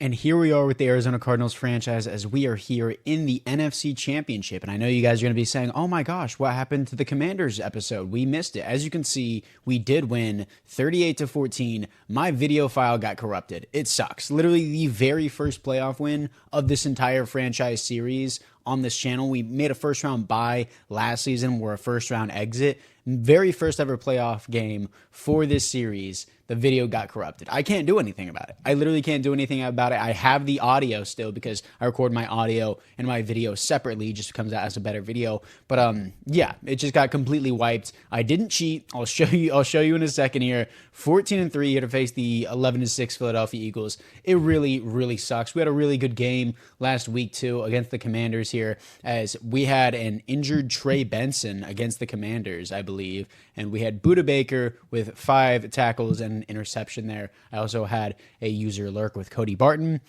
And here we are with the Arizona Cardinals franchise as we are here in the NFC Championship. And I know you guys are going to be saying, oh my gosh, what happened to the Commanders episode? We missed it. As you can see, we did win 38-14. My video file got corrupted. It sucks. Literally the very first playoff win of this entire franchise series on this channel. We made a first round bye last season. We're a first round exit. Very first ever playoff game for this series. The video got corrupted. I can't do anything about it. I literally can't do anything about it. I have the audio still because I record my audio and my video separately. It just comes out as a better video. But yeah, it just got completely wiped. I didn't cheat. I'll show you in a second here. 14-3 here to face the 11-6 Philadelphia Eagles. It really sucks. We had a really good game last week too against the Commanders here, as we had an injured Trey Benson against the Commanders, I believe, and we had Budda Baker with 5 tackles and an interception there. I also had a user lurk with Cody Barton,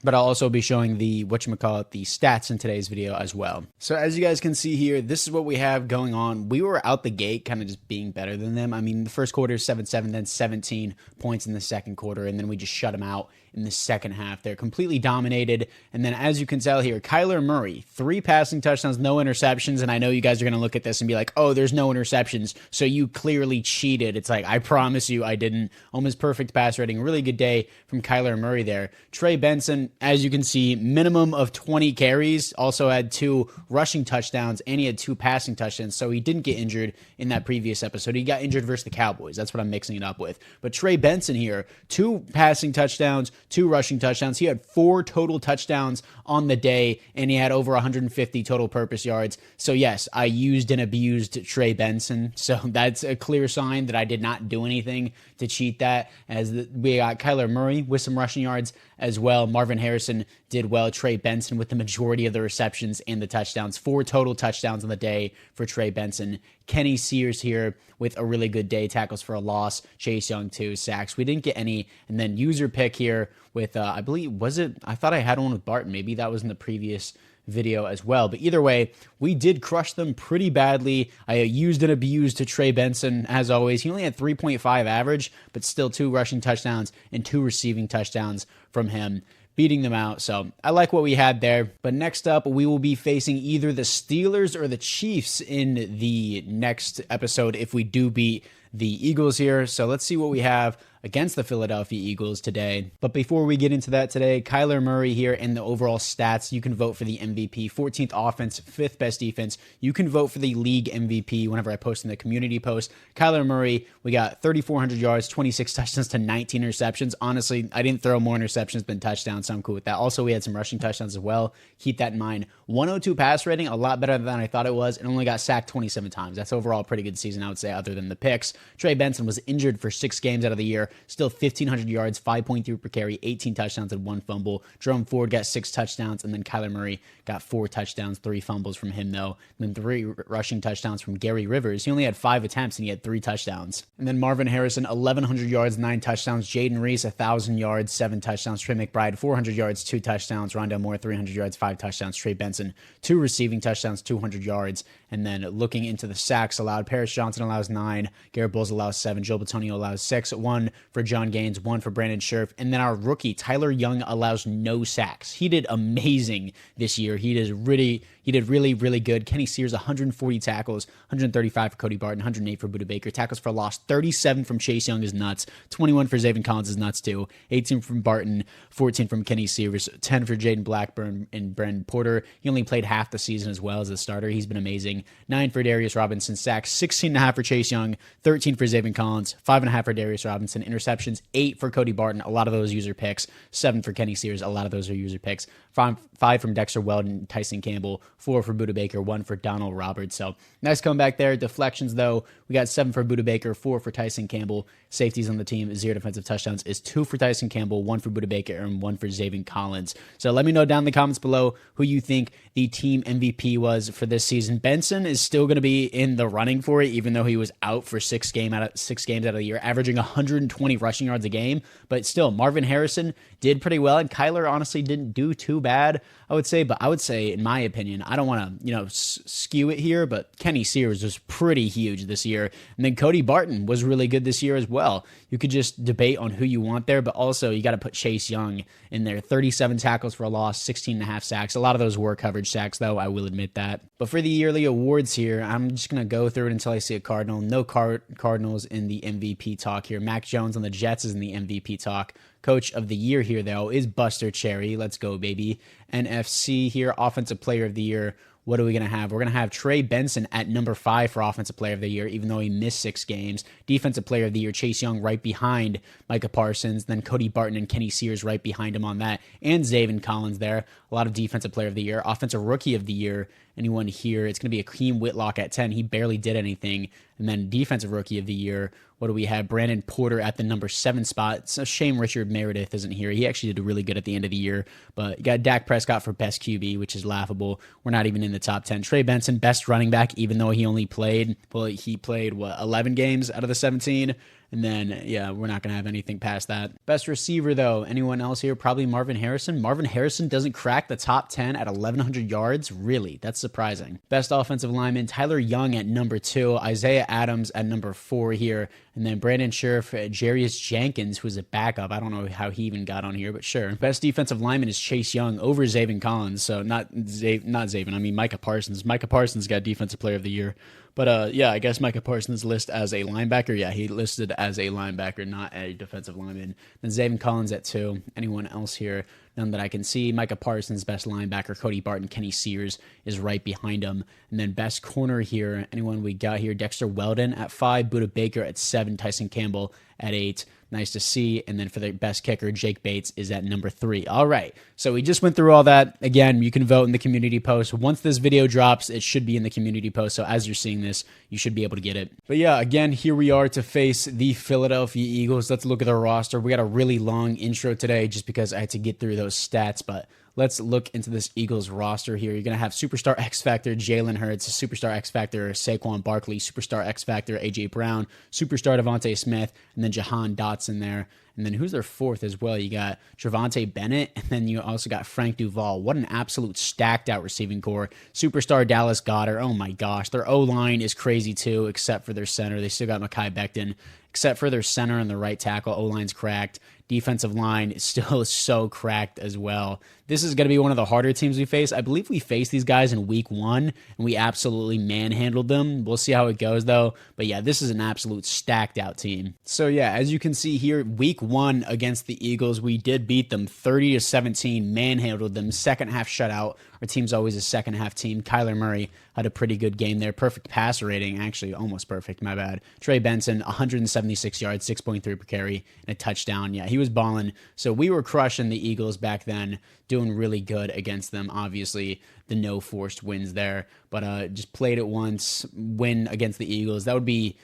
but I'll also be showing the the stats in today's video as well. So as you guys can see here, this is what we have going on. We were out the gate kind of just being better than them. I mean, the first quarter 7-7, then 17 points in the second quarter, and then we just shut them out in the second half. They're completely dominated. And then as you can tell here, Kyler Murray, 3 passing touchdowns, no interceptions. And I know you guys are going to look at this and be like, oh, there's no interceptions, so you clearly cheated. It's like, I promise you I didn't. Almost perfect pass rating. Really good day from Kyler Murray there. Trey Benson, as you can see, minimum of 20 carries, also had 2 rushing touchdowns, and he had 2 passing touchdowns, so he didn't get injured in that previous episode. He got injured versus the Cowboys. That's what I'm mixing it up with. But Trey Benson here, 2 passing touchdowns, 2 rushing touchdowns. He had 4 total touchdowns on the day, and he had over 150 total purpose yards. So yes, I used and abused Trey Benson. So that's a clear sign that I did not do anything to cheat that, as we got Kyler Murray with some rushing yards as well. Marvin Harrison did well. Trey Benson with the majority of the receptions and the touchdowns. 4 total touchdowns on the day for Trey Benson. Kenny Sears here with a really good day. Tackles for a loss. Chase Young 2 sacks. We didn't get any. And then user pick here with, I believe, I thought I had one with Barton. Maybe that was in the previous video as well. But either way, we did crush them pretty badly. I used and abused to Trey Benson as always. He only had 3.5 average, but still 2 rushing touchdowns and 2 receiving touchdowns from him, beating them out. So I like what we had there. But next up, we will be facing either the Steelers or the Chiefs in the next episode if we do beat the Eagles here. So let's see what we have against the Philadelphia Eagles today. But before we get into that today, Kyler Murray here and the overall stats. You can vote for the MVP, 14th offense, 5th best defense. You can vote for the league MVP whenever I post in the community post. Kyler Murray, we got 3,400 yards, 26 touchdowns to 19 interceptions. Honestly, I didn't throw more interceptions than touchdowns, so I'm cool with that. Also, we had some rushing touchdowns as well. Keep that in mind. 102 pass rating, a lot better than I thought it was, and only got sacked 27 times. That's overall a pretty good season, I would say, other than the picks. Trey Benson was injured for 6 games out of the year. Still 1,500 yards, 5.3 per carry, 18 touchdowns and 1 fumble. Jerome Ford got 6 touchdowns, and then Kyler Murray got 4 touchdowns, 3 fumbles from him though, and then 3 rushing touchdowns from Gary Rivers. He only had 5 attempts and he had 3 touchdowns. And then Marvin Harrison, 1,100 yards, 9 touchdowns. Jaden Reese, 1,000 yards, 7 touchdowns. Trey McBride, 400 yards, 2 touchdowns. Rondale Moore, 300 yards, 5 touchdowns. Trey Benson, 2 receiving touchdowns, 200 yards. And then looking into the sacks allowed, Paris Johnson allows 9, Garrett Bowles allows 7, Joe Bitonio allows 6, 1 for John Gaines, 1 for Brandon Scherf, and then our rookie Tyler Young allows no sacks. He did amazing this year. He did really good. Kenny Sears, 140 tackles, 135 for Cody Barton, 108 for Budda Baker. Tackles for loss, 37 from Chase Young is nuts, 21 for Zaven Collins is nuts too, 18 from Barton, 14 from Kenny Sears, 10 for Jaden Blackburn and Brendan Porter. He only played half the season as well as a starter. He's been amazing. 9 for Darius Robinson, sacks, 16.5 for Chase Young, 13 for Zaven Collins, 5.5 for Darius Robinson, interceptions, 8 for Cody Barton, a lot of those user picks, 7 for Kenny Sears, a lot of those are user picks, 5 from Dexter Weldon, Tyson Campbell, 4 for Budda Baker, 1 for Donald Roberts. So nice comeback there. Deflections though, we got 7 for Budda Baker, 4 for Tyson Campbell. Safeties on the team, 0 defensive touchdowns is 2 for Tyson Campbell, 1 for Budda Baker, and 1 for Zaven Collins. So let me know down in the comments below who you think the team MVP was for this season. Benson is still going to be in the running for it, even though he was out for 6 games out of the year, averaging 120 rushing yards a game. But still, Marvin Harrison did pretty well, and Kyler honestly didn't do too bad, I would say. But I would say, in my opinion, I don't want to, skew it here, but Kenny Sears was pretty huge this year. And then Cody Barton was really good this year as well. You could just debate on who you want there, but also you got to put Chase Young in there. 37 tackles for a loss, 16.5 sacks. A lot of those were coverage sacks, though, I will admit that. But for the yearly awards here, I'm just going to go through it until I see a Cardinal. No Cardinals in the MVP talk here. Mac Jones on the Jets is in the MVP talk. Coach of the year here, though, is Buster Cherry. Let's go, baby. NFC here, Offensive Player of the Year. What are we going to have? We're going to have Trey Benson at number 5 for Offensive Player of the Year, even though he missed 6 games. Defensive Player of the Year, Chase Young right behind Micah Parsons. Then Cody Barton and Kenny Sears right behind him on that. And Zaven Collins there. A lot of Defensive Player of the Year. Offensive Rookie of the Year, anyone here? It's going to be Akeem Whitlock at 10. He barely did anything. And then Defensive Rookie of the Year, what do we have? Brandon Porter at the number 7 spot. It's a shame Richard Meredith isn't here. He actually did really good at the end of the year. But you got Dak Prescott for best QB, which is laughable. We're not even in the top 10. Trey Benson, best running back, even though he played 11 games out of the 17. And then, yeah, we're not going to have anything past that. Best receiver, though, anyone else here? Probably Marvin Harrison. Marvin Harrison doesn't crack the top 10 at 1,100 yards. Really? That's surprising. Best offensive lineman, Tyler Young at number 2. Isaiah Adams at number 4 here. And then Brandon Scherf, Jarius Jenkins, who's a backup. I don't know how he even got on here, but sure. Best defensive lineman is Chase Young over Zaven Collins. So not Zaven, I mean Micah Parsons. Micah Parsons got Defensive Player of the Year. But yeah, I guess Micah Parsons listed as a linebacker. Yeah, he listed as a linebacker, not a defensive lineman. Then Zaven Collins at 2. Anyone else here? None that I can see. Micah Parsons, best linebacker. Cody Barton, Kenny Sears is right behind him. And then best corner here, anyone we got here? Dexter Weldon at 5. Buda Baker at 7. Tyson Campbell at 8. Nice to see. And then for the best kicker, Jake Bates is at number 3. All right. So we just went through all that. Again, you can vote in the community post. Once this video drops, it should be in the community post. So as you're seeing this, you should be able to get it. But yeah, again, here we are to face the Philadelphia Eagles. Let's look at their roster. We got a really long intro today just because I had to get through those stats, but let's look into this Eagles roster here. You're going to have Superstar X Factor Jalen Hurts, Superstar X Factor Saquon Barkley, Superstar X Factor A.J. Brown, Superstar Devontae Smith, and then Jahan Dotson there. And then who's their 4th as well? You got Trevontae Bennett, and then you also got Frank Duval. What an absolute stacked out receiving core. Superstar Dallas Goedert. Oh my gosh. Their O-line is crazy too, except for their center. They still got Mekhi Becton. Except for their center and the right tackle, O-line's cracked. Defensive line is still so cracked as well. This is going to be one of the harder teams we face. I believe we faced these guys in week 1, and we absolutely manhandled them. We'll see how it goes, though. But yeah, this is an absolute stacked out team. So yeah, as you can see here, week 1 against the Eagles, we did beat them 30-17, manhandled them, second half shutout. Our team's always a second half team. Kyler Murray had a pretty good game there. Perfect passer rating, actually almost perfect, my bad. Trey Benson, 176 yards, 6.3 per carry, and a touchdown. Yeah, he was balling. So we were crushing the Eagles back then, doing really good against them. Obviously, the no forced wins there, but just played it once, win against the Eagles. That'd be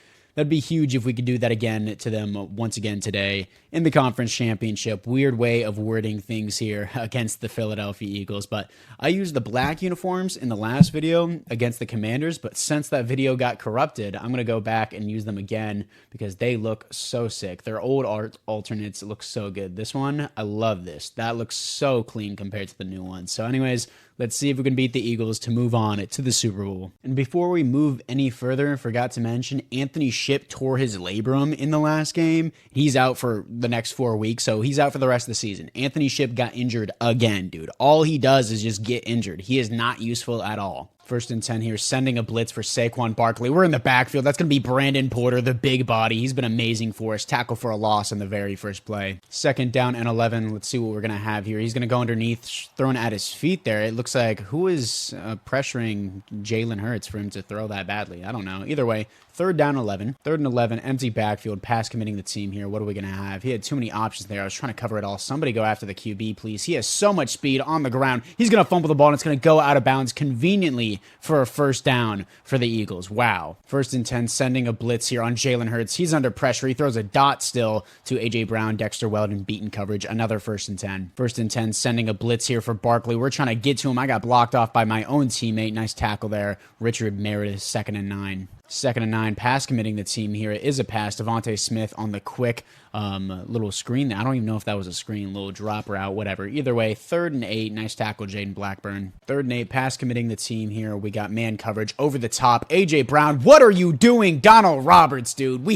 huge if we could do that again to them once again today in the conference championship. Weird way of wording things here against the Philadelphia Eagles, but I used the black uniforms in the last video against the Commanders, but since that video got corrupted, I'm going to go back and use them again because they look so sick. Their old alternates look so good. This one, I love this. That looks so clean compared to the new one. So anyways, let's see if we can beat the Eagles to move on to the Super Bowl. And before we move any further, I forgot to mention Anthony Shipp tore his labrum in the last game. He's out for the next 4 weeks, so he's out for the rest of the season. Anthony Shipp got injured again, dude. All he does is just get injured. He is not useful at all. 1st and 10 here, sending a blitz for Saquon Barkley. We're in the backfield. That's going to be Brandon Porter, the big body. He's been amazing for us. Tackle for a loss in the very first play. 2nd down and 11. Let's see what we're going to have here. He's going to go underneath, thrown at his feet there. It looks like who is pressuring Jalen Hurts for him to throw that badly? I don't know. Either way, 3rd down 11. 3rd and 11, empty backfield, pass committing the team here. What are we going to have? He had too many options there. I was trying to cover it all. Somebody go after the QB, please. He has so much speed on the ground. He's going to fumble the ball, and it's going to go out of bounds conveniently for a 1st down for the Eagles. Wow. 1st and 10, sending a blitz here on Jalen Hurts. He's under pressure. He throws a dot still to A.J. Brown, Dexter Weldon, beaten coverage. Another 1st and 10. 1st and 10, sending a blitz here for Barkley. We're trying to get to him. I got blocked off by my own teammate. Nice tackle there. Richard Meredith, 2nd and 9. 2nd and 9, pass committing the team here. It is a pass. Devontae Smith on the quick little screen. I don't even know if that was a screen, little drop route, whatever. Either way, 3rd and 8. Nice tackle, Jaden Blackburn. 3rd and 8, pass committing the team here. We got man coverage over the top. A.J. Brown, what are you doing? Donald Roberts, dude.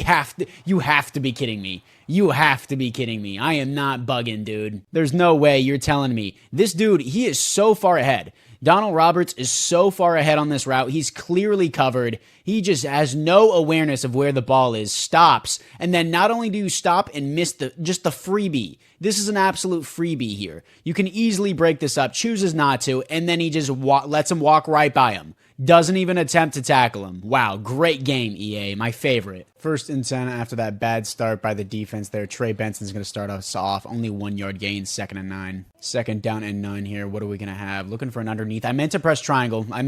You have to be kidding me. You have to be kidding me. I am not bugging, dude. There's no way you're telling me. This dude, he is so far ahead. Donald Roberts is so far ahead on this route. He's clearly covered. He just has no awareness of where the ball is, stops, and then not only do you stop and miss just the freebie. This is an absolute freebie here. You can easily break this up, chooses not to, and then he just lets him walk right by him. Doesn't even attempt to tackle him. Wow, great game, EA. My favorite. 1st and 10 after that bad start by the defense there. Trey Benson's going to start us off. Only 1 yard gain, 2nd and 9. 2nd down and 9 here. What are we going to have? Looking for an underneath. I meant to press triangle. I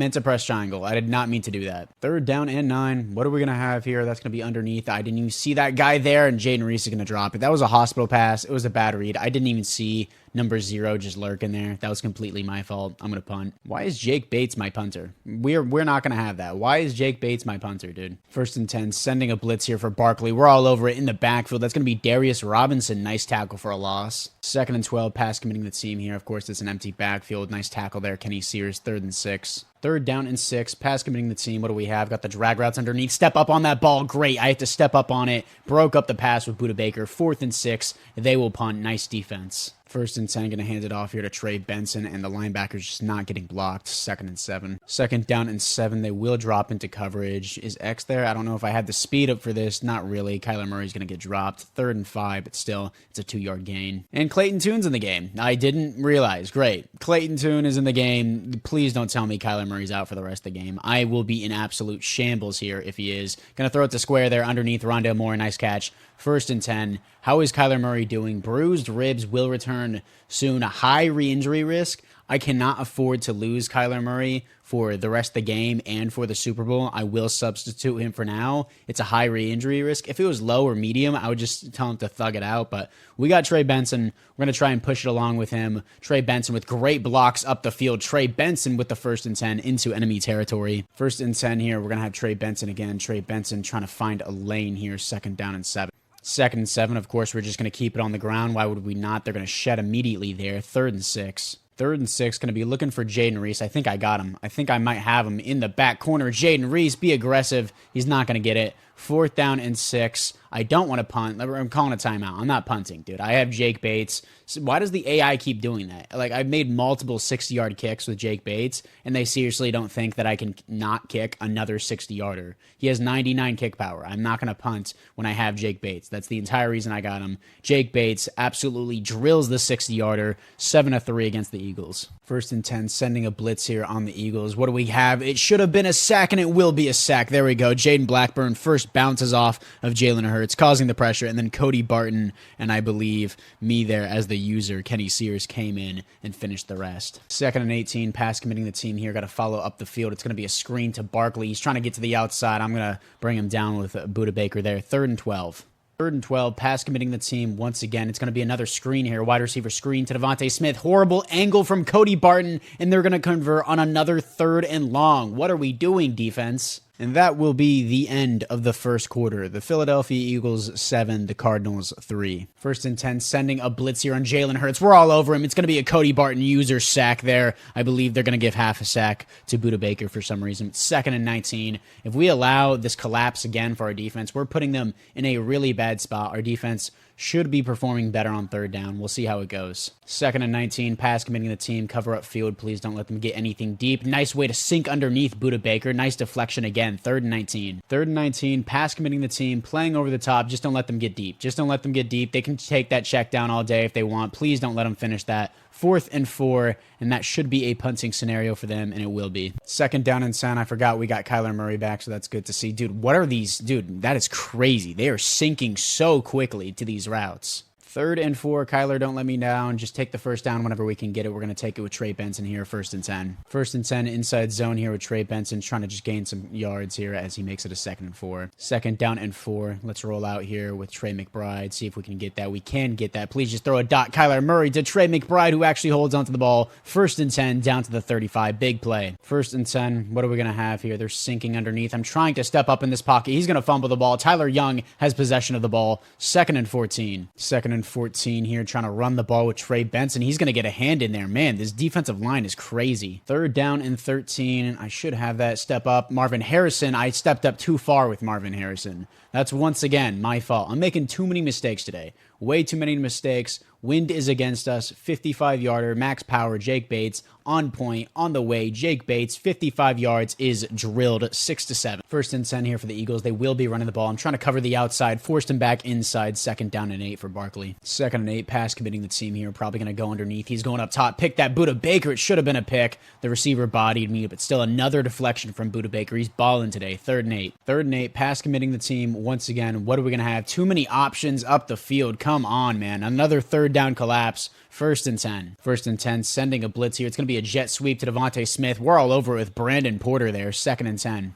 did not mean to do that. 3rd down and 9. What are we going to have here? That's going to be underneath. I didn't even see that guy there, and Jaden Reese is going to drop it. That was a hospital pass. It was a bad read. I didn't even see number 0 just lurking there. That was completely my fault. I'm going to punt. Why is Jake Bates my punter? We're not going to have that. Why is Jake Bates my punter, dude? 1st and 10, sending a blitz here for Barkley. We're all over it in the backfield. That's going to be Darius Robinson. Nice tackle for a loss. 2nd and 12, pass committing the team here. Of course, it's an empty backfield. Nice tackle there, Kenny Sears. 3rd and 6. 3rd down and 6, pass committing the team. What do we have? Got the drag routes underneath. Step up on that ball. Great. I have to step up on it. Broke up the pass with Budda Baker. 4th and 6. They will punt. Nice defense. 1st and 10, going to hand it off here to Trey Benson, and the linebacker's just not getting blocked. 2nd and 7. 2nd down and 7. They will drop into coverage. Is X there? I don't know if I had the speed up for this. Not really. Kyler Murray's going to get dropped. 3rd and 5, but still, it's a 2 yard gain. And Clayton Tune's in the game. I didn't realize. Great. Clayton Tune is in the game. Please don't tell me Kyler Murray's out for the rest of the game. I will be in absolute shambles here if he is. Going to throw it to square there underneath. Rondale Moore. Nice catch. 1st and 10. How is Kyler Murray doing? Bruised ribs, will return soon. A high re-injury risk. I cannot afford to lose Kyler Murray for the rest of the game and for the Super Bowl. I will substitute him for now. It's a high re-injury risk. If it was low or medium, I would just tell him to thug it out. But we got Trey Benson. We're going to try and push it along with him. Trey Benson with great blocks up the field. Trey Benson with the 1st and 10 into enemy territory. 1st and 10 here. We're going to have Trey Benson again. Trey Benson trying to find a lane here. 2nd down and 7. 2nd and 7, of course, we're just going to keep it on the ground. Why would we not? They're going to shed immediately there. 3rd and 6. 3rd and 6, going to be looking for Jaden Reese. I think I got him. I think I might have him in the back corner. Jaden Reese, be aggressive. He's not going to get it. 4th down and 6. I don't want to punt. I'm calling a timeout. I'm not punting, dude. I have Jake Bates. So why does the AI keep doing that? Like, I've made multiple 60-yard kicks with Jake Bates, and they seriously don't think that I can not kick another 60-yarder. He has 99 kick power. I'm not going to punt when I have Jake Bates. That's the entire reason I got him. Jake Bates absolutely drills the 60-yarder, 7-3 against the Eagles. 1st and 10, sending a blitz here on the Eagles. What do we have? It should have been a sack, and it will be a sack. There we go. Jaden Blackburn first bounces off of Jalen Hurts, causing the pressure, and then Cody Barton, and I believe me there as the user, Kenny Sears, came in and finished the rest. 2nd and 18, pass committing the team here. Got to follow up the field. It's going to be a screen to Barkley. He's trying to get to the outside. I'm going to bring him down with Budda Baker there. 3rd and 12. 3rd and 12, pass committing the team once again. It's going to be another screen here. Wide receiver screen to Devontae Smith. Horrible angle from Cody Barton, and they're going to convert on another 3rd and long. What are we doing, defense? And that will be the end of the first quarter. The Philadelphia Eagles 7, the Cardinals 3. 1st and 10, sending a blitz here on Jalen Hurts. We're all over him. It's going to be a Cody Barton user sack there. I believe they're going to give half a sack to Budda Baker for some reason. 2nd and 19. If we allow this collapse again for our defense, we're putting them in a really bad spot. Our defense should be performing better on 3rd down. We'll see how it goes. 2nd and 19, pass committing the team. Cover up field. Please don't let them get anything deep. Nice way to sink underneath Budda Baker. Nice deflection again. 3rd and 19. 3rd and 19, pass committing the team. Playing over the top. Just don't let them get deep. Just don't let them get deep. They can take that check down all day if they want. Please don't let them finish that. 4th and 4, and that should be a punting scenario for them, and it will be. 2nd down and 10. I forgot we got Kyler Murray back, so that's good to see. Dude, what are these? Dude, that is crazy. They are sinking so quickly to these routes. 3rd and 4. Kyler, don't let me down. Just take the first down whenever we can get it. We're going to take it with Trey Benson here, 1st and 10. 1st and 10 inside zone here with Trey Benson, trying to just gain some yards here as he makes it a 2nd and 4. 2nd down and 4. Let's roll out here with Trey McBride, see if we can get that. We can get that. Please just throw a dot. Kyler Murray to Trey McBride, who actually holds onto the ball. 1st and 10 down to the 35. Big play. 1st and 10. What are we going to have here? They're sinking underneath. I'm trying to step up in this pocket. He's going to fumble the ball. Tyler Young has possession of the ball. 2nd and 14. 2nd and 14 here, trying to run the ball with Trey Benson. He's going to get a hand in there. Man, this defensive line is crazy. 3rd down and 13. I should have that step up. Marvin Harrison. I stepped up too far with Marvin Harrison. That's once again my fault. I'm making too many mistakes today. Way too many mistakes. Wind is against us. 55-yarder, max power, Jake Bates. On point, on the way, Jake Bates, 55 yards, is drilled 6-7. 1st and 10 here for the Eagles. They will be running the ball. I'm trying to cover the outside, forced him back inside. 2nd down and 8 for Barkley. 2nd and 8, pass committing the team here. Probably going to go underneath. He's going up top. Pick that Buda Baker. It should have been a pick. The receiver bodied me, but still another deflection from Buda Baker. He's balling today. 3rd and 8. 3rd and 8, pass committing the team. Once again, what are we going to have? Too many options up the field. Come on, man. Another 3rd down collapse. 1st and 10. 1st and 10, sending a blitz here. It's going to be a jet sweep to Devontae Smith. We're all over it with Brandon Porter there. 2nd and 10.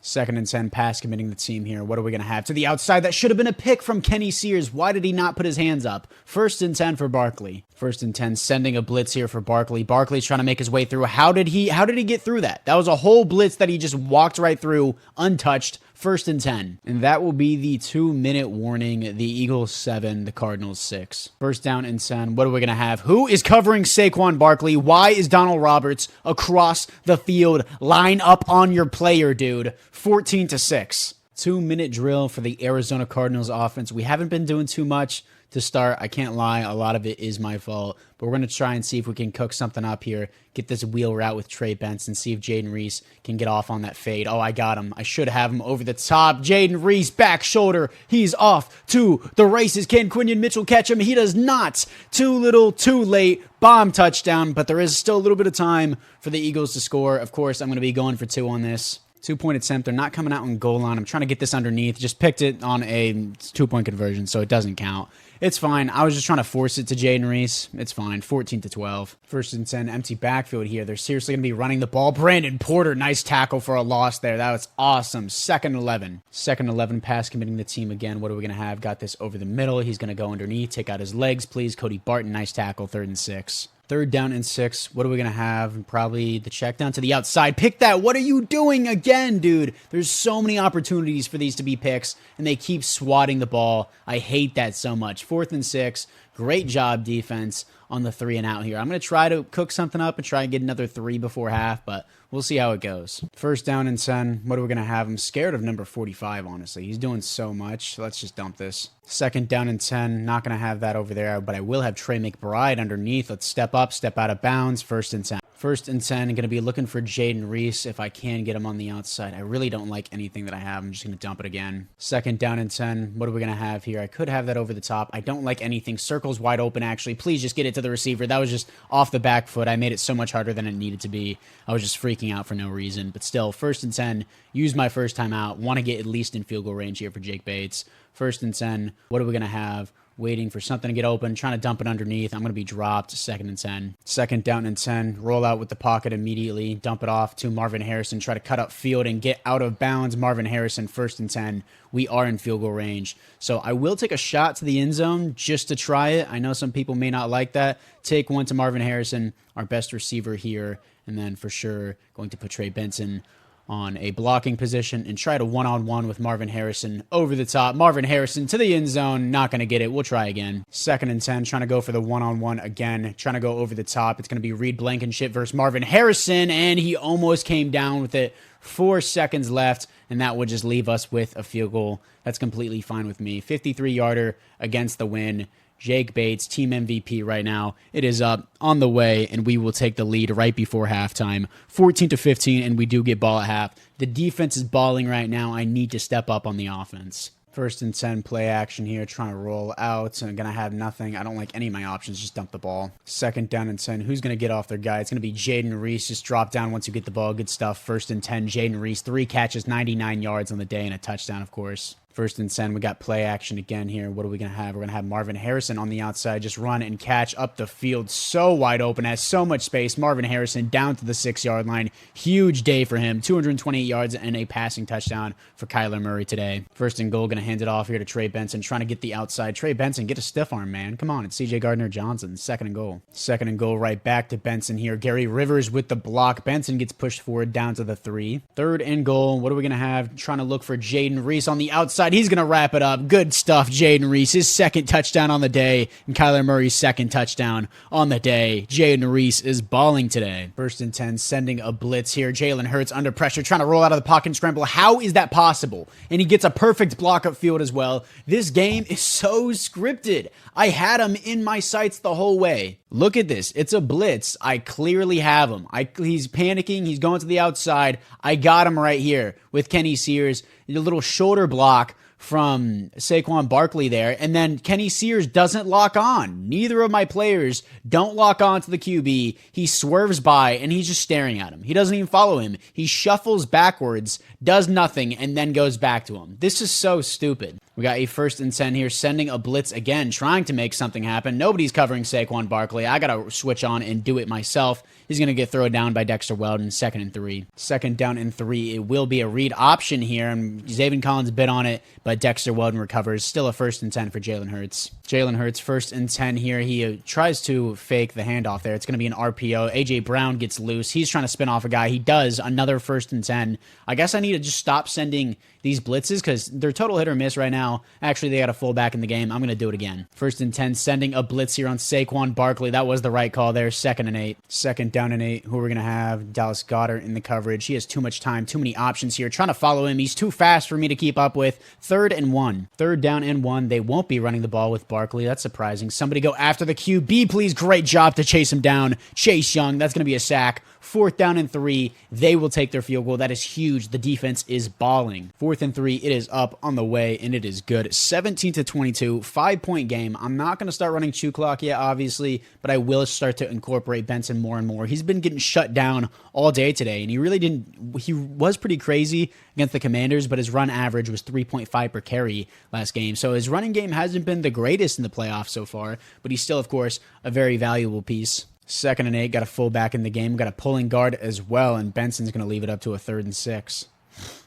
2nd and 10, pass committing the team here. What are we going to have? To the outside. That should have been a pick from Kenny Sears. Why did he not put his hands up? 1st and 10 for Barkley. 1st and 10, sending a blitz here for Barkley. Barkley's trying to make his way through. How did he get through that? That was a whole blitz that he just walked right through, untouched. 1st and 10. And that will be the 2-minute warning. The Eagles 7, the Cardinals 6. 1st down and 10. What are we going to have? Who is covering Saquon Barkley? Why is Donald Roberts across the field? Line up on your player, dude. 14-6. 2-minute drill for the Arizona Cardinals offense. We haven't been doing too much to start. I can't lie. A lot of it is my fault. But we're going to try and see if we can cook something up here. Get this wheel route with Trey Benson. See if Jaden Reese can get off on that fade. Oh, I got him. I should have him over the top. Jaden Reese, back shoulder. He's off to the races. Can Quinion Mitchell catch him? He does not. Too little, too late. Bomb touchdown. But there is still a little bit of time for the Eagles to score. Of course, I'm going to be going for 2 on this. 2-point attempt. They're not coming out on goal line. I'm trying to get this underneath. Just picked it on a 2-point conversion, so it doesn't count. It's fine. I was just trying to force it to Jaden Reese. It's fine. 14-12. 1st and 10, empty backfield here. They're seriously going to be running the ball. Brandon Porter, nice tackle for a loss there. That was awesome. 2nd 11. 2nd 11, pass committing the team again. What are we going to have? Got this over the middle. He's going to go underneath. Take out his legs, please. Cody Barton, nice tackle. 3rd and 6. 3rd down and 6. What are we going to have? Probably the check down to the outside. Pick that. What are you doing again, dude? There's so many opportunities for these to be picks, and they keep swatting the ball. I hate that so much. 4th and 6. Great job, defense, on the 3 and out here. I'm going to try to cook something up and try and get another 3 before half, but we'll see how it goes. 1st down and 10. What are we going to have? I'm scared of number 45, honestly. He's doing so much. Let's just dump this. 2nd down and 10. Not going to have that over there, but I will have Trey McBride underneath. Let's step up, step out of bounds. 1st and 10. 1st and 10. I'm going to be looking for Jaden Reese if I can get him on the outside. I really don't like anything that I have. I'm just going to dump it again. 2nd down and 10. What are we going to have here? I could have that over the top. I don't like anything. Circle's wide open, actually. Please just get it to the receiver. That was just off the back foot. I made it so much harder than it needed to be. I was just freaking out for no reason. But still, 1st and 10. Use my first time out. Want to get at least in field goal range here for Jake Bates. 1st and 10. What are we going to have? Waiting for something to get open, trying to dump it underneath. I'm going to be dropped. 2nd and 10. 2nd down and 10. Roll out with the pocket immediately. Dump it off to Marvin Harrison. Try to cut up field and get out of bounds. Marvin Harrison, 1st and 10. We are in field goal range. So I will take a shot to the end zone just to try it. I know some people may not like that. Take one to Marvin Harrison, our best receiver here. And then for sure, going to put Trey Benson on a blocking position and try to one-on-one with Marvin Harrison over the top. Marvin Harrison to the end zone. Not going to get it. We'll try again. 2nd and 10. Trying to go for the one-on-one again. Trying to go over the top. It's going to be Reed Blankenship versus Marvin Harrison, and he almost came down with it. 4 seconds left, and that would just leave us with a field goal. That's completely fine with me. 53-yarder against the win. Jake Bates, team MVP right now. It is up on the way, and we will take the lead right before halftime. 14-15, and we do get ball at half. The defense is balling right now. I need to step up on the offense. 1st and 10, play action here, trying to roll out. So I'm going to have nothing. I don't like any of my options. Just dump the ball. 2nd down and 10. Who's going to get off their guy? It's going to be Jaden Reese. Just drop down once you get the ball. Good stuff. 1st and 10, Jaden Reese. 3 catches, 99 yards on the day, and a touchdown, of course. First and 10, we got play action again here. What are we going to have? We're going to have Marvin Harrison on the outside, just run and catch up the field. So wide open, has so much space. Marvin Harrison down to the 6-yard line. Huge day for him. 228 yards and a passing touchdown for Kyler Murray today. First and goal, going to hand it off here to Trey Benson, trying to get the outside. Trey Benson, get a stiff arm, man. Come on, it's C.J. Gardner-Johnson. Second and goal. Second and goal right back to Benson here. Gary Rivers with the block. Benson gets pushed forward down to the 3. Third and goal. What are we going to have? Trying to look for Jaden Reese on the outside. He's going to wrap it up. Good stuff, Jaden Reese. His second touchdown on the day, and Kyler Murray's second touchdown on the day. Jaden Reese is balling today. First and 10, sending a blitz here. Jalen Hurts under pressure, trying to roll out of the pocket and scramble. How is that possible? And he gets a perfect block upfield as well. This game is so scripted. I had him in my sights the whole way. Look at this. It's a blitz. I clearly have him. He's panicking. He's going to the outside. I got him right here with Kenny Sears. A little shoulder block from Saquon Barkley there, and then Kenny Sears doesn't lock on. Neither of my players don't lock on to the QB. He swerves by, and he's just staring at him. He doesn't even follow him. He shuffles backwards, does nothing, and then goes back to him. This is so stupid. We got a first and 10 here, sending a blitz again, trying to make something happen. Nobody's covering Saquon Barkley. I got to switch on and do it myself. He's going to get thrown down by Dexter Weldon, 2nd and 3. Second down and 3. It will be a read option here, and Zaven Collins bit on it, but Dexter Weldon recovers. Still a first and 10 for Jalen Hurts. Jalen Hurts, first and 10 here. He tries to fake the handoff there. It's going to be an RPO. A.J. Brown gets loose. He's trying to spin off a guy. He does. Another first and 10. I guess I need to just stop sending these blitzes because they're total hit or miss right now. Actually, they got a fullback in the game. I'm going to do it again. First and 10, sending a blitz here on Saquon Barkley. That was the right call there. 2nd and 8. Second down and 8. Who we're going to have? Dallas Goedert in the coverage. He has too much time, too many options here. Trying to follow him. He's too fast for me to keep up with. 3rd and 1. Third down and 1. They won't be running the ball with Barkley. That's surprising. Somebody go after the QB, please. Great job to chase him down. Chase Young. That's going to be a sack. 4th down and 3. They will take their field goal. That is huge. The defense is balling. 4th and 3. It is up on the way, and it is good. 17-22. 5-point game. I'm not going to start running chew clock yet, obviously, but I will start to incorporate Benson more and more. He's been getting shut down all day today, and he really didn't. He was pretty crazy against the Commanders, but his run average was 3.5 per carry last game. So his running game hasn't been the greatest in the playoffs so far, but he's still, of course, a very valuable piece. 2nd and 8, got a fullback in the game. Got a pulling guard as well, and Benson's going to leave it up to a 3rd and 6.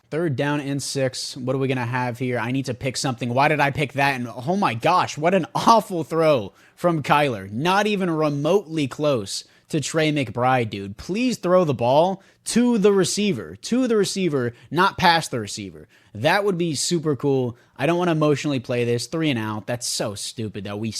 3rd down and 6. What are we going to have here? I need to pick something. Why did I pick that? And oh my gosh, what an awful throw from Kyler. Not even remotely close to Trey McBride, dude. Please throw the ball to the receiver. To the receiver, not past the receiver. That would be super cool. I don't want to emotionally play this. 3 and out. That's so stupid that we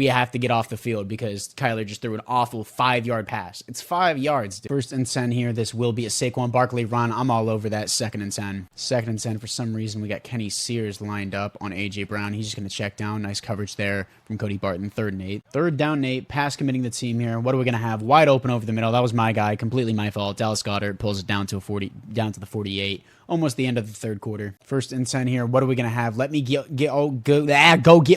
have to get off the field because Kyler just threw an awful 5-yard pass. It's 5 yards. Dude. First and 10 here. This will be a Saquon Barkley run. I'm all over that. 2nd and 10. 2nd and 10. For some reason, we got Kenny Sears lined up on A.J. Brown. He's just going to check down. Nice coverage there from Cody Barton. 3rd and 8. 3rd down and 8. Pass committing the team here. What are we going to have? Wide open over the middle. That was my guy. Completely my fault. Dallas Goedert pulls it down to the 48. Almost the end of the 3rd quarter. First and 10 here. What are we going to have? Let me go get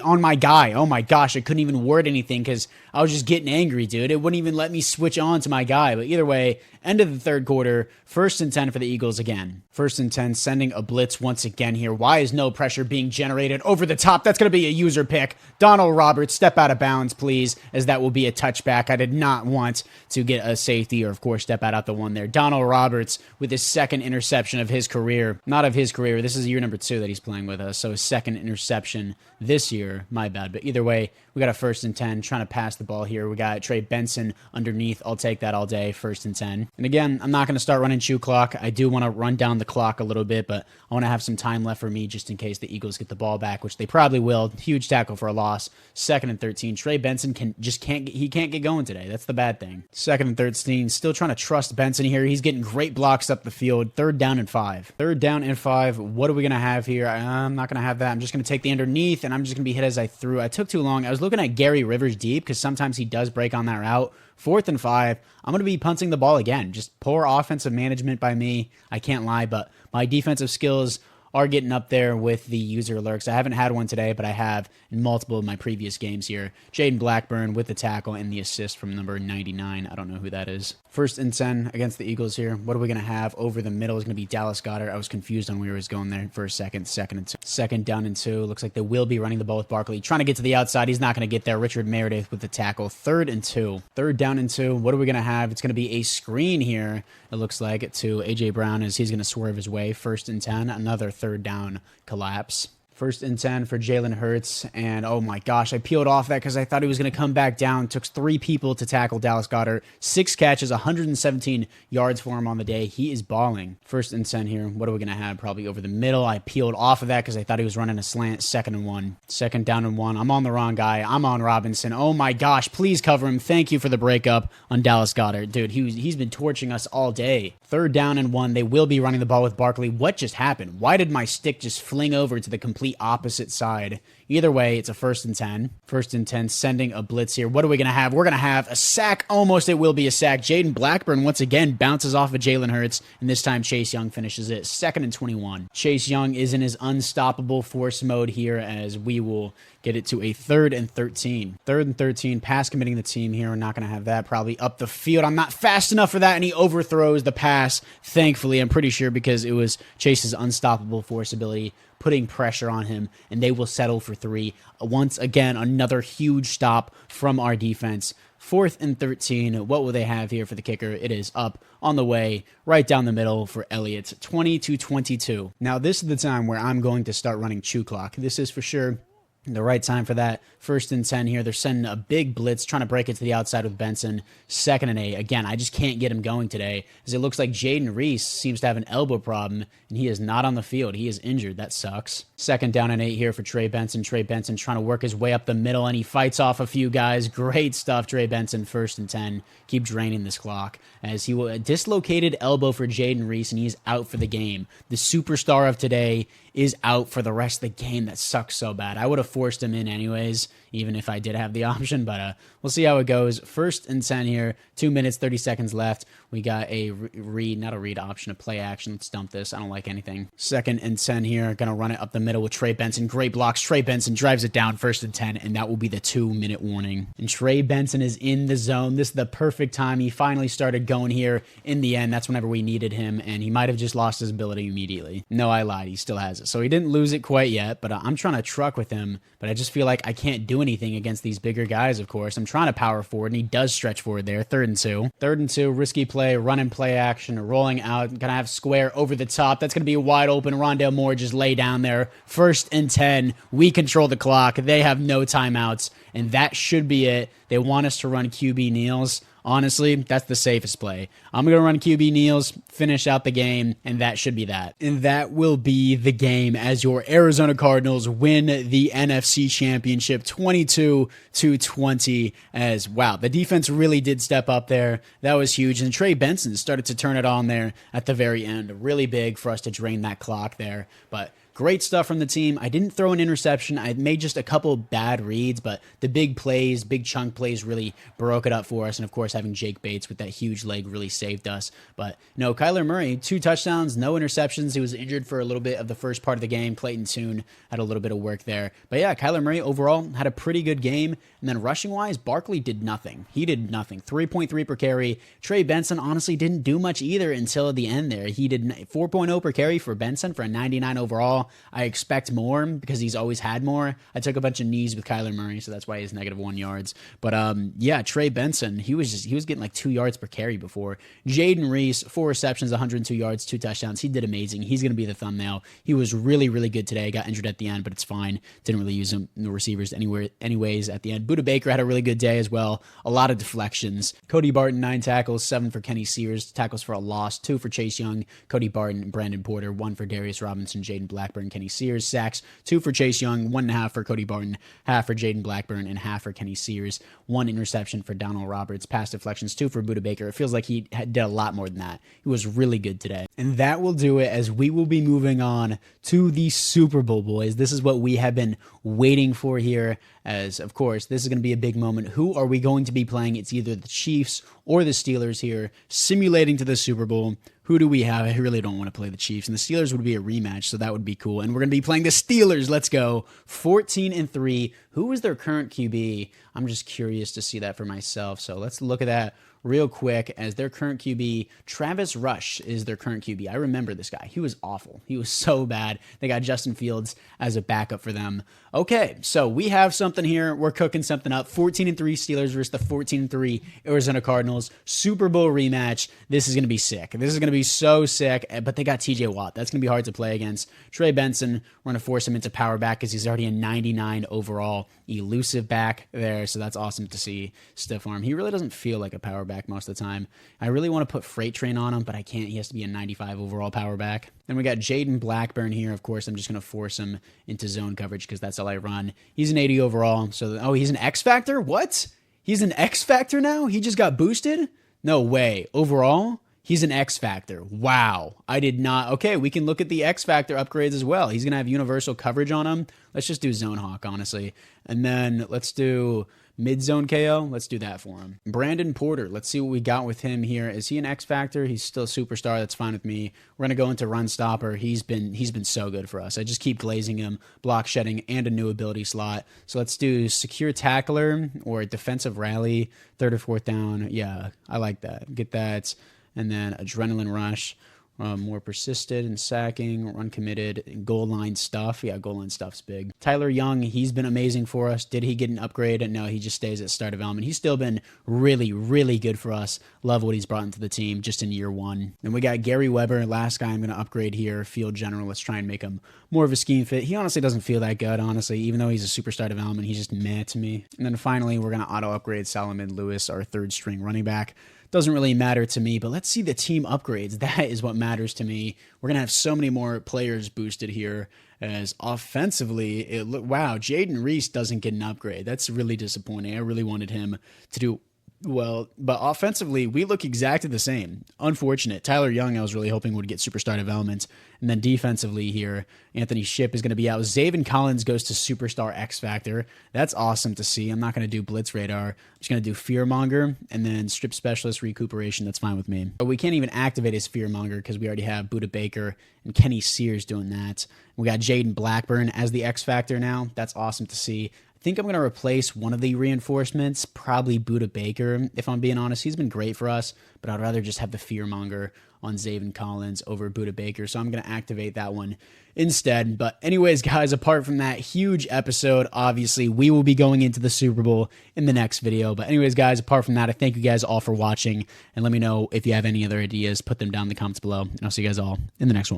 on my guy. Oh my gosh, I couldn't even word anything because I was just getting angry, dude. It wouldn't even let me switch on to my guy. But either way, end of the 3rd quarter. 1st and 10 for the Eagles again. 1st and 10, sending a blitz once again here. Why is no pressure being generated over the top? That's going to be a user pick. Donald Roberts, step out of bounds, please, as that will be a touchback. I did not want to get a safety or, of course, step out the one there. Donald Roberts with his 2nd interception of his career. Not of his career. This is year number 2 that he's playing with us, so his 2nd interception this year. My bad. But either way, we got a 1st and 10, trying to pass the ball here. We got Trey Benson underneath. I'll take that all day. 1st and 10. And again, I'm not going to start running chew clock. I do want to run down the clock a little bit, but I want to have some time left for me just in case the Eagles get the ball back, which they probably will. Huge tackle for a loss. 2nd and 13. Trey Benson can't get going today. That's the bad thing. 2nd and 13. Still trying to trust Benson here. He's getting great blocks up the field. 3rd down and 5. 3rd down and 5. What are we going to have here? I'm not going to have that. I'm just going to take the underneath, and I'm just going to be hit as I threw. I took too long. I was looking at Gary Rivers deep because sometimes he does break on that route. 4th and 5. I'm going to be punting the ball again. Just poor offensive management by me. I can't lie, but my defensive skills are getting up there with the user alerts. I haven't had one today, but I have in multiple of my previous games here. Jaden Blackburn with the tackle and the assist from number 99. I don't know who that is. 1st and 10 against the Eagles here. What are we going to have over the middle is going to be Dallas Goedert. I was confused on where he was going there for a second. Second down and 2. Looks like they will be running the ball with Barkley. Trying to get to the outside. He's not going to get there. Richard Meredith with the tackle. 3rd and 2. 3rd down and 2. What are we going to have? It's going to be a screen here, it looks like, to A.J. Brown as he's going to swerve his way. 1st and 10. Another 3rd down collapse. 1st and 10 for Jalen Hurts, and oh my gosh, I peeled off that because I thought he was going to come back down. Took 3 people to tackle Dallas Goedert. 6 catches, 117 yards for him on the day. He is balling. 1st and 10 here. What are we going to have? Probably over the middle. I peeled off of that because I thought he was running a slant. 2nd and 1. 2nd down and 1. I'm on the wrong guy. I'm on Robinson. Oh my gosh, please cover him. Thank you for the breakup on Dallas Goedert. Dude, he's been torching us all day. 3rd down and 1. They will be running the ball with Barkley. What just happened? Why did my stick just fling over to the complete opposite side? Either way, it's a 1st and 10. 1st and 10, sending a blitz here. What are we going to have? We're going to have a sack. Almost, it will be a sack. Jaden Blackburn, once again, bounces off of Jalen Hurts, and this time Chase Young finishes it. 2nd and 21. Chase Young is in his unstoppable force mode here as we will get it to a 3rd and 13. 3rd and 13, pass committing the team here. We're not going to have that. Probably up the field. I'm not fast enough for that, and he overthrows the pass, thankfully. I'm pretty sure because it was Chase's unstoppable force ability putting pressure on him, and they will settle for 3. Once again, another huge stop from our defense. 4th and 13. What will they have here for the kicker? It is up on the way, right down the middle for Elliott. 20-22. Now, this is the time where I'm going to start running chew clock. This is for sure the right time for that. 1st and 10 here. They're sending a big blitz, trying to break it to the outside with Benson. 2nd and 8. Again, I just can't get him going today, as it looks like Jaden Reese seems to have an elbow problem, and he is not on the field. He is injured. That sucks. 2nd down and 8 here for Trey Benson. Trey Benson trying to work his way up the middle, and he fights off a few guys. Great stuff, Trey Benson. 1st and 10. Keep draining this clock, as he will a dislocated elbow for Jaden Reese, and he's out for the game. The superstar of today is out for the rest of the game. That sucks so bad. I would have forced him in anyways, even if I did have the option, but we'll see how it goes. 1st and 10 here, 2 minutes, 30 seconds left. We got a not a read option, a play action. Let's dump this. I don't like anything. 2nd and 10 here, gonna run it up the middle with Trey Benson. Great blocks. Trey Benson drives it down. 1st and 10, and that will be the 2-minute warning. And Trey Benson is in the zone. This is the perfect time. He finally started going here in the end. That's whenever we needed him, and he might have just lost his ability immediately. No, I lied. He still has it. So he didn't lose it quite yet, but I'm trying to truck with him, but I just feel like I can't do anything against these bigger guys, of course. I'm trying to power forward, and he does stretch forward there. 3rd and 2. 3rd and 2, risky play, run and play action, rolling out. Gonna have square over the top. That's gonna be wide open. Rondale Moore just lay down there. 1st and 10. We control the clock. They have no timeouts, and that should be it. They want us to run QB kneels. Honestly, that's the safest play. I'm going to run QB kneels, finish out the game, and that should be that. And that will be the game as your Arizona Cardinals win the NFC Championship 22-20. As, wow, the defense really did step up there. That was huge. And Trey Benson started to turn it on there at the very end. Really big for us to drain that clock there. But great stuff from the team. I didn't throw an interception. I made just a couple bad reads, but the big plays, big chunk plays really broke it up for us. And of course, having Jake Bates with that huge leg really saved us. But no, Kyler Murray, 2 touchdowns, no interceptions. He was injured for a little bit of the first part of the game. Clayton Tune had a little bit of work there. But yeah, Kyler Murray overall had a pretty good game. And then rushing-wise, Barkley did nothing. He did nothing. 3.3 per carry. Trey Benson honestly didn't do much either until the end there. He did 4.0 per carry for Benson for a 99 overall. I expect more because he's always had more. I took a bunch of knees with Kyler Murray, so that's why he's -1 yards. But yeah, Trey Benson, he was getting like 2 yards per carry before. Jaden Reese, 4 receptions, 102 yards, 2 touchdowns. He did amazing. He's going to be the thumbnail. He was really, really good today. Got injured at the end, but it's fine. Didn't really use him, the receivers anyways at the end. Buda Baker had a really good day as well. A lot of deflections. Cody Barton, 9 tackles, 7 for Kenny Sears. Tackles for a loss, 2 for Chase Young, Cody Barton, and Brandon Porter, 1 for Darius Robinson, Jaden Blackburn, Kenny Sears. Sacks, 2 for Chase Young, 1.5 for Cody Barton, half for Jaden Blackburn, and half for Kenny Sears. 1 interception for Donald Roberts. Pass deflections, 2 for Buda Baker. It feels like he did a lot more than that. He was really good today. And that will do it as we will be moving on to the Super Bowl, boys. This is what we have been waiting for here, as, of course, this is going to be a big moment. Who are we going to be playing? It's either the Chiefs or the Steelers here, simulating to the Super Bowl. Who do we have? I really don't want to play the Chiefs, and the Steelers would be a rematch, so that would be cool. And we're going to be playing the Steelers. Let's go. 14-3. Who is their current QB? I'm just curious to see that for myself. So let's look at that real quick. As their current QB, Travis Rush is their current QB. I remember this guy. He was awful. He was so bad. They got Justin Fields as a backup for them. Okay, so we have something here. We're cooking something up. 14-3 Steelers versus the 14-3 Arizona Cardinals. Super Bowl rematch. This is going to be sick. This is going to be so sick, but they got TJ Watt. That's going to be hard to play against. Trey Benson, we're going to force him into power back because he's already a 99 overall elusive back there, so that's awesome to see. Stiff arm. He really doesn't feel like a power back most of the time. I really want to put Freight Train on him, but I can't. He has to be a 95 overall power back. Then we got Jaden Blackburn here. Of course, I'm just going to force him into zone coverage because that's all I run. He's an 80 overall. So, he's an X Factor? What? He's an X Factor now? He just got boosted? No way. Overall? He's an X Factor. Wow. I did not. Okay, we can look at the X Factor upgrades as well. He's going to have universal coverage on him. Let's just do Zone Hawk, honestly. And then let's do mid-zone KO. Let's do that for him. Brandon Porter. Let's see what we got with him here. Is he an X Factor? He's still a superstar. That's fine with me. We're going to go into Run Stopper. He's been so good for us. I just keep glazing him, block shedding, and a new ability slot. So let's do Secure Tackler or Defensive Rally, third or fourth down. Yeah, I like that. Get that. And then Adrenaline Rush, more persistent and sacking, uncommitted, and goal line stuff. Yeah, goal line stuff's big. Tyler Young, he's been amazing for us. Did he get an upgrade? No, he just stays at start development. He's still been really, really good for us. Love what he's brought into the team just in year one. And we got Gary Weber, last guy I'm going to upgrade here, field general. Let's try and make him more of a scheme fit. He honestly doesn't feel that good, honestly. Even though he's a superstar development, he's just meh to me. And then finally, we're going to auto upgrade Solomon Lewis, our third string running back. Doesn't really matter to me, but let's see the team upgrades. That is what matters to me. We're going to have so many more players boosted here, as offensively, wow, Jaden Reese doesn't get an upgrade. That's really disappointing. I really wanted him to do well, but offensively, we look exactly the same. Unfortunate. Tyler Young, I was really hoping would get superstar development. And then defensively here, Anthony Shipp is going to be out. Zaven Collins goes to superstar X Factor. That's awesome to see. I'm not going to do Blitz Radar. I'm just going to do Fearmonger and then Strip Specialist Recuperation. That's fine with me. But we can't even activate his Fearmonger because we already have Buda Baker and Kenny Sears doing that. We got Jaden Blackburn as the X Factor now. That's awesome to see. I think I'm going to replace one of the reinforcements, probably Buda Baker, if I'm being honest. He's been great for us, but I'd rather just have the Fearmonger on Zaven Collins over Buda Baker, so I'm going to activate that one instead. But anyways, guys, apart from that huge episode, obviously, we will be going into the Super Bowl in the next video. But anyways, guys, apart from that, I thank you guys all for watching, and let me know if you have any other ideas. Put them down in the comments below, and I'll see you guys all in the next one.